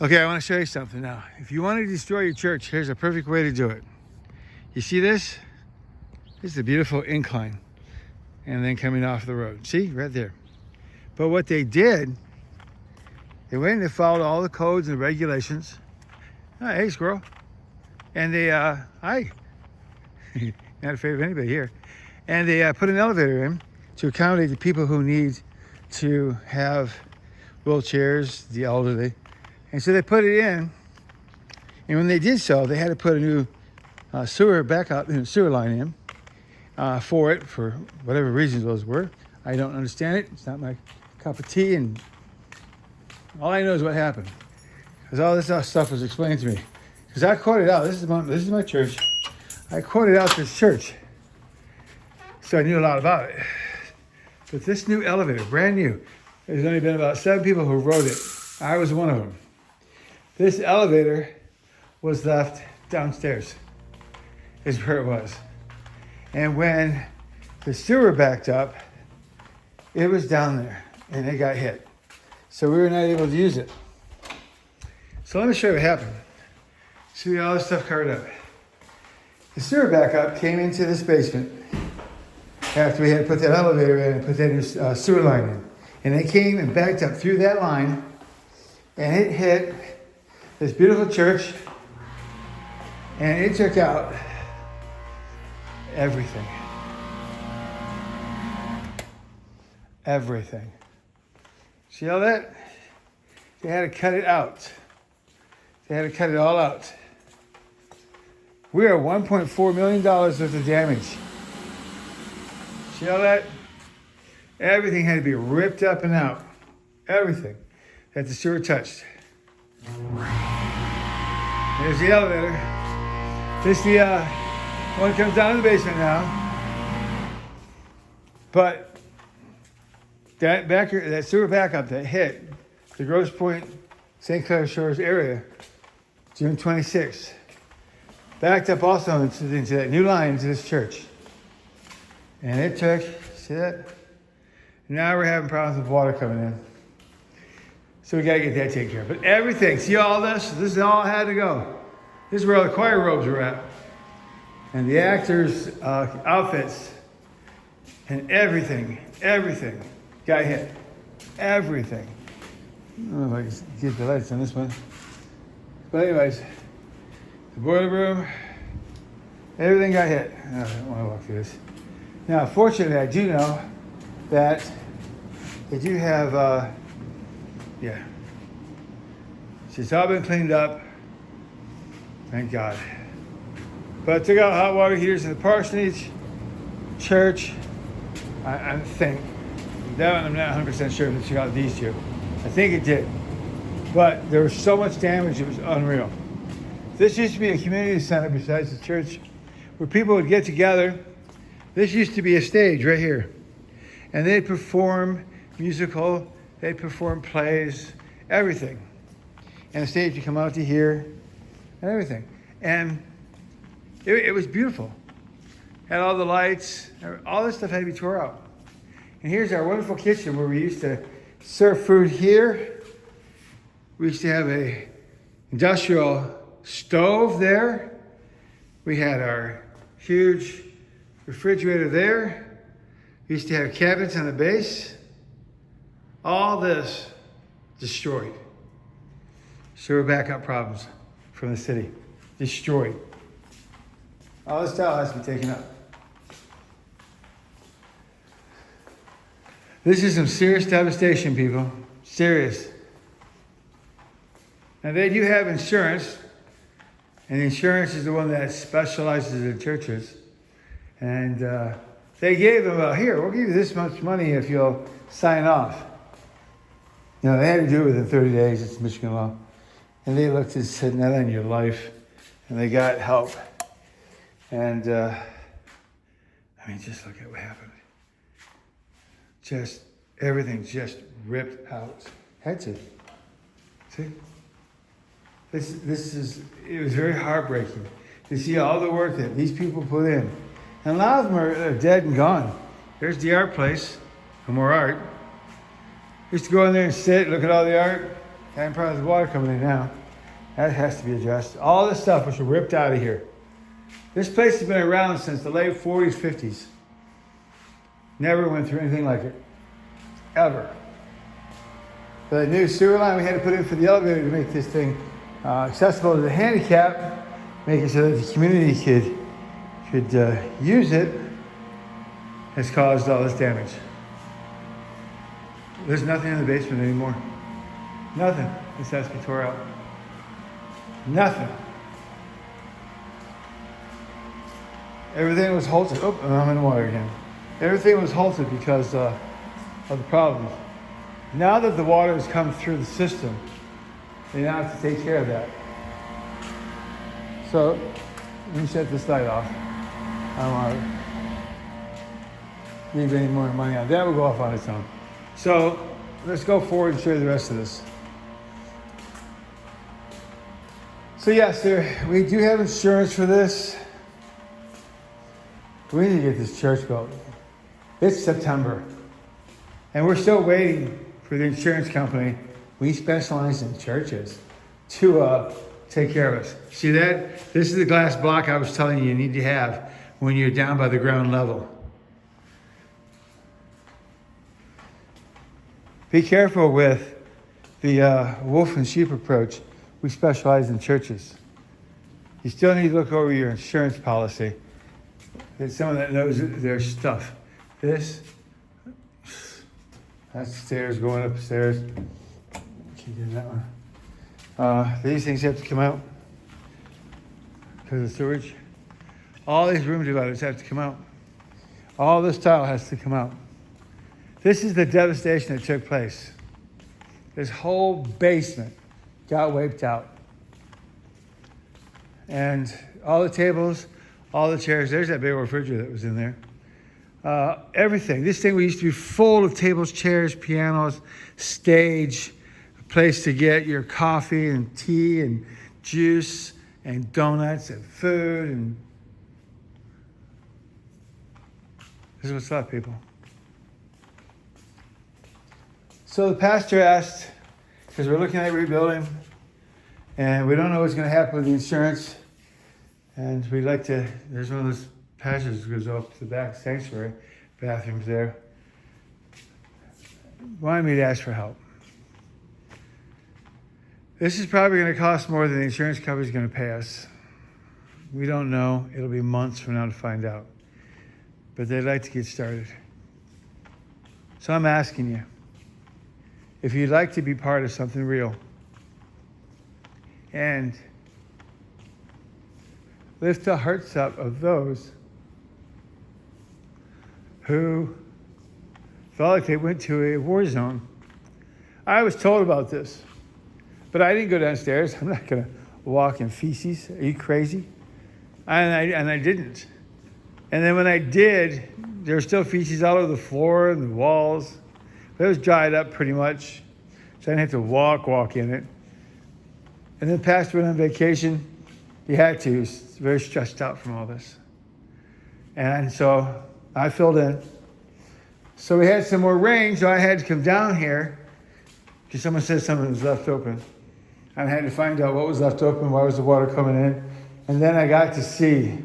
Okay, I want to show you something now. If you want to destroy your church, here's a perfect way to do it. You see this? This is a beautiful incline. And then coming off the road. See? Right there. But what they did, they went and they followed all the codes and regulations. Oh, hey, squirrel. And they, hi. Not afraid of anybody here. And they put an elevator in to accommodate the people who need to have wheelchairs, the elderly. And so they put it in, and when they did so, they had to put a new sewer line in for it, for whatever reasons those were. I don't understand it. It's not my cup of tea, and all I know is what happened. Because all this stuff was explained to me. Because I quoted out, this is my church. I quoted out this church, so I knew a lot about it. But this new elevator, brand new, there's only been about 7 people who rode it. I was one of them. This elevator was left downstairs, is where it was. And when the sewer backed up, it was down there and it got hit. So we were not able to use it. So let me show you what happened. See all this stuff covered up. The sewer backup came into this basement after we had put that elevator in and put that sewer line in. And it came and backed up through that line, and it hit this beautiful church, and it took out everything. Everything. See all that? They had to cut it out. They had to cut it all out. We are $1.4 million worth of damage. See all that? Everything had to be ripped up and out. Everything that the sewer touched. There's the elevator. This is the one that comes down to the basement now. But that sewer backup that hit the Grosse Pointe, St. Clair Shores area, June 26th, backed up also into that new line into this church. And it took, see that? Now we're having problems with water coming in. So we got to get that taken care of. But everything, see all this? This all had to go. This is where all the choir robes were at. And the actors' outfits. And everything got hit. Everything. I don't know if I can get the lights on this one. But anyways, the boiler room, everything got hit. I don't want to walk through this. Now, fortunately, I do know that they do have, it's all been cleaned up. Thank God. But I took out hot water heaters in the parsonage, church. I think. That one I'm not 100% sure if it took out these two. I think it did. But there was so much damage, it was unreal. This used to be a community center besides the church where people would get together. This used to be a stage right here. And they'd perform musical, they'd perform plays, everything. And the stage would come out to here and everything. And it was beautiful. Had all the lights, all this stuff had to be tore out. And here's our wonderful kitchen where we used to serve food here. We used to have a industrial stove there. We had our huge refrigerator there. We used to have cabinets on the base. All this destroyed. Sewer backup problems from the city. Destroyed. All this tile has to be taken up. This is some serious devastation, people. Serious. Now, they do have insurance, and insurance is the one that specializes in churches. And they gave them, here, we'll give you this much money if you'll sign off. You know, they had to do it within 30 days. It's Michigan law. And they looked and said, not on your life. And they got help. And, just look at what happened. Just, everything just ripped out. Had to. See? It was very heartbreaking to see all the work that these people put in. And a lot of them are dead and gone. There's the art place, for more art. I used to go in there and sit, look at all the art. And probably the water coming in now. That has to be addressed. All this stuff was ripped out of here. This place has been around since the late 40s, 50s. Never went through anything like it. Ever. The new sewer line we had to put in for the elevator to make this thing accessible to the handicap, make it so that the community could use it, has caused all this damage. There's nothing in the basement anymore. Nothing. This has to be tore out. Nothing. Everything was halted. Oh, I'm in the water again. Everything was halted because of the problems. Now that the water has come through the system, they now have to take care of that. So, let me shut this light off. I don't want to leave any more money on that. Will go off on its own. So, let's go forward and show you the rest of this. So yes, we do have insurance for this. We need to get this church built. It's September. And we're still waiting for the insurance company. We specialize in churches to take care of us. See that? This is the glass block I was telling you need to have when you're down by the ground level. Be careful with the wolf and sheep approach. We specialize in churches. You still need to look over your insurance policy. There's someone that knows their stuff. That's the stairs going upstairs. Keep doing that one. These things have to come out because of sewage. All these room dividers have to come out. All this tile has to come out. This is the devastation that took place. This whole basement got wiped out. And all the tables, all the chairs, there's that big refrigerator that was in there. Everything. This thing used to be full of tables, chairs, pianos, stage, a place to get your coffee and tea and juice and donuts and food. And this is what's left, people. So the pastor asked, because we're looking at rebuilding, and we don't know what's going to happen with the insurance, and we'd like to, there's one of those passages that goes off to the back sanctuary, bathrooms there. Wanted me to ask for help. This is probably going to cost more than the insurance company is going to pay us. We don't know. It'll be months from now to find out. But they'd like to get started. So I'm asking you, if you'd like to be part of something real and lift the hearts up of those who felt like they went to a war zone. I was told about this, but I didn't go downstairs. I'm not going to walk in feces. Are you crazy? And I didn't. And then when I did, there was still feces all over the floor and the walls. But it was dried up pretty much, so I didn't have to walk in it. And then pastor went on vacation. He had to. He was very stressed out from all this. And so I filled in. So we had some more rain, so I had to come down here because someone said something was left open. I had to find out what was left open, why was the water coming in. And then I got to see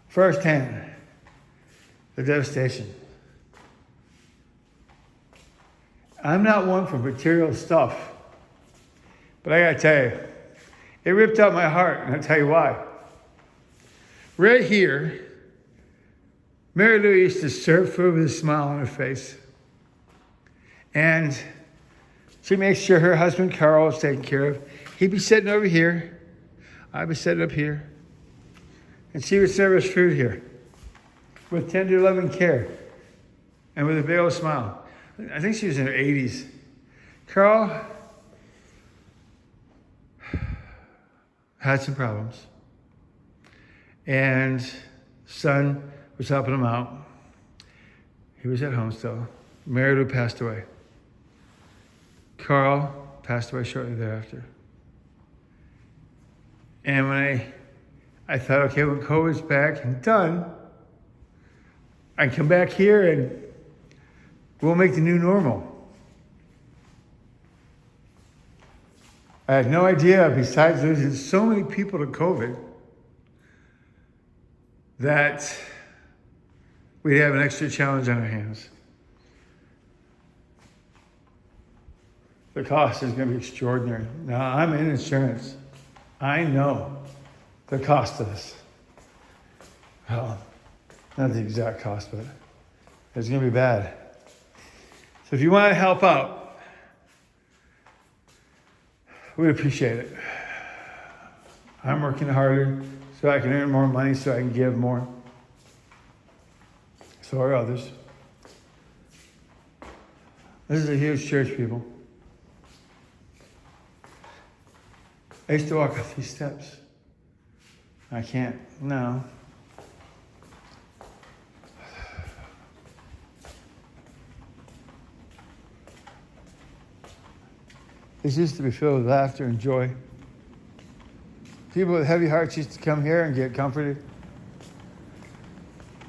firsthand the devastation. I'm not one for material stuff, but I gotta tell you, it ripped out my heart, and I'll tell you why. Right here, Mary Lou used to serve food with a smile on her face. And she makes sure her husband, Carl, is taken care of. He'd be sitting over here. I'd be sitting up here. And she would serve us food here with tender, loving care and with a big old smile. I think she was in her 80s. Carl had some problems. And son was helping him out. He was at home still. Mary Lou passed away. Carl passed away shortly thereafter. And when I thought, okay, when COVID's back and done, I can come back here and we'll make the new normal. I had no idea, besides losing so many people to COVID, that we'd have an extra challenge on our hands. The cost is going to be extraordinary. Now, I'm in insurance. I know the cost of this. Well, not the exact cost, but it's going to be bad. So if you want to help out, we'd appreciate it. I'm working harder so I can earn more money, so I can give more. So are others. This is a huge church, people. I used to walk up these steps. I can't now. This used to be filled with laughter and joy. People with heavy hearts used to come here and get comforted.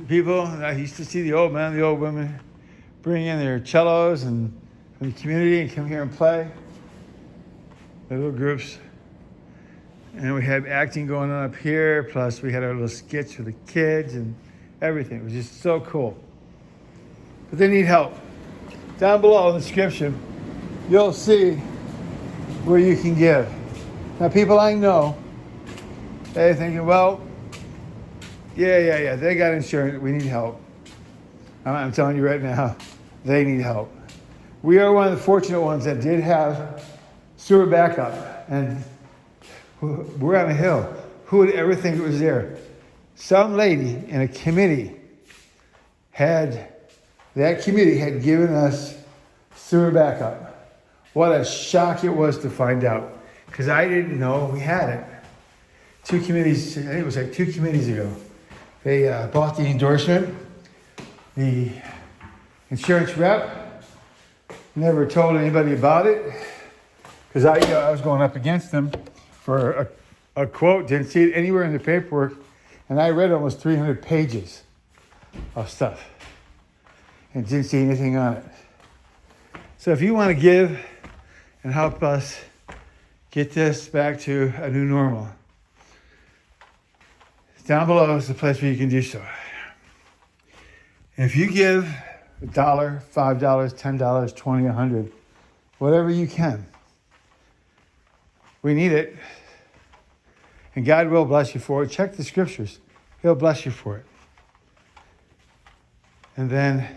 People, I used to see the old men, the old women bring in their cellos and from the community and come here and play. Their little groups. And we had acting going on up here, plus we had our little skits for the kids and everything. It was just so cool. But they need help. Down below in the description, you'll see where you can give. Now, people I know, they're thinking, well, yeah, they got insurance, we need help. I'm telling you right now, they need help. We are one of the fortunate ones that did have sewer backup, and we're on a hill. Who would ever think it was there? Some lady in a committee had given us sewer backup. What a shock it was to find out, because I didn't know we had it. I think it was like 2 committees ago. They bought the endorsement. The insurance rep never told anybody about it, because I was going up against them for a quote, didn't see it anywhere in the paperwork, and I read almost 300 pages of stuff and didn't see anything on it. So if you want to give and help us get this back to a new normal, down below is the place where you can do so. And if you give $1, $5, $10, $20, $100, whatever you can, we need it. And God will bless you for it. Check the scriptures. He'll bless you for it. And then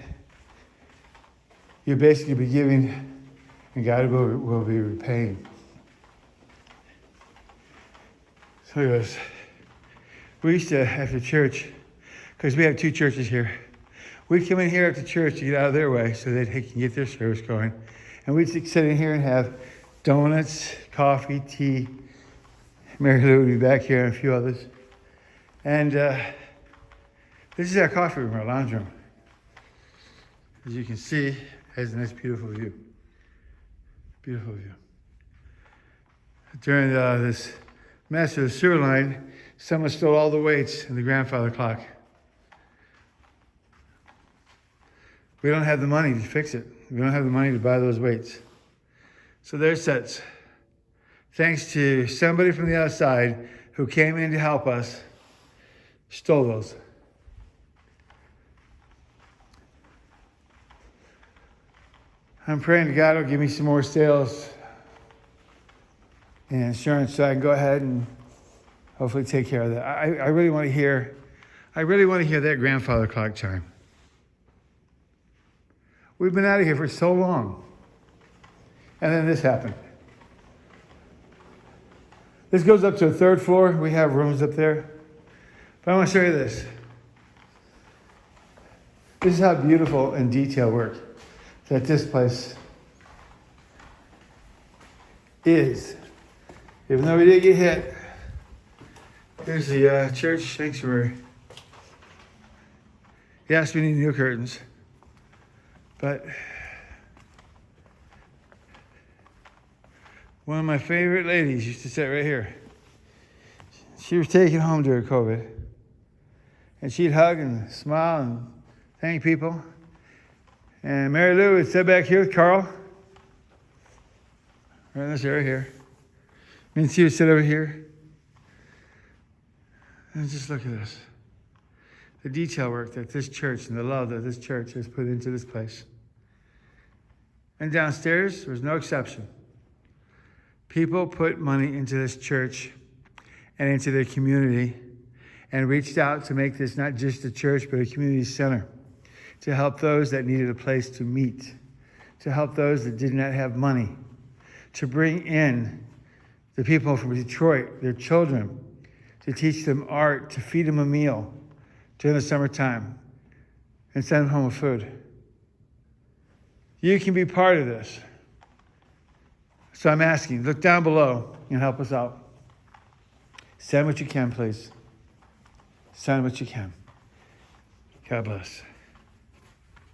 you'll basically be giving, and God will be repaying. So he goes, we used to, after church, because we have 2 churches here, we'd come in here after church to get out of their way so they can get their service going. And we'd sit in here and have donuts, coffee, tea. Mary Lou would be back here and a few others. And this is our coffee room, our lounge room. As you can see, it has a nice, beautiful view. Beautiful view. During this mess of the sewer line, someone stole all the weights in the grandfather clock. We don't have the money to fix it. We don't have the money to buy those weights. So there's sets. Thanks to somebody from the outside who came in to help us, stole those. I'm praying to God will give me some more sales and insurance so I can go ahead and hopefully take care of that. I really want to hear that grandfather clock chime. We've been out of here for so long. And then this happened. This goes up to a 3rd floor. We have rooms up there. But I want to show you this. This is how beautiful and detailed work that this place is. Even though we did get hit, here's the church sanctuary. Yes, we need new curtains. But one of my favorite ladies used to sit right here. She was taken home during COVID. And she'd hug and smile and thank people. And Mary Lou would sit back here with Carl. Right in this area here. Mincy, you sit over here. And just look at this. The detail work that this church and the love that this church has put into this place. And downstairs, there was no exception. People put money into this church and into their community and reached out to make this not just a church, but a community center, to help those that needed a place to meet, to help those that did not have money, to bring in the people from Detroit, their children, to teach them art, to feed them a meal during the summertime, and send them home with food. You can be part of this. So I'm asking, look down below and help us out. Send what you can, please. Send what you can. God bless.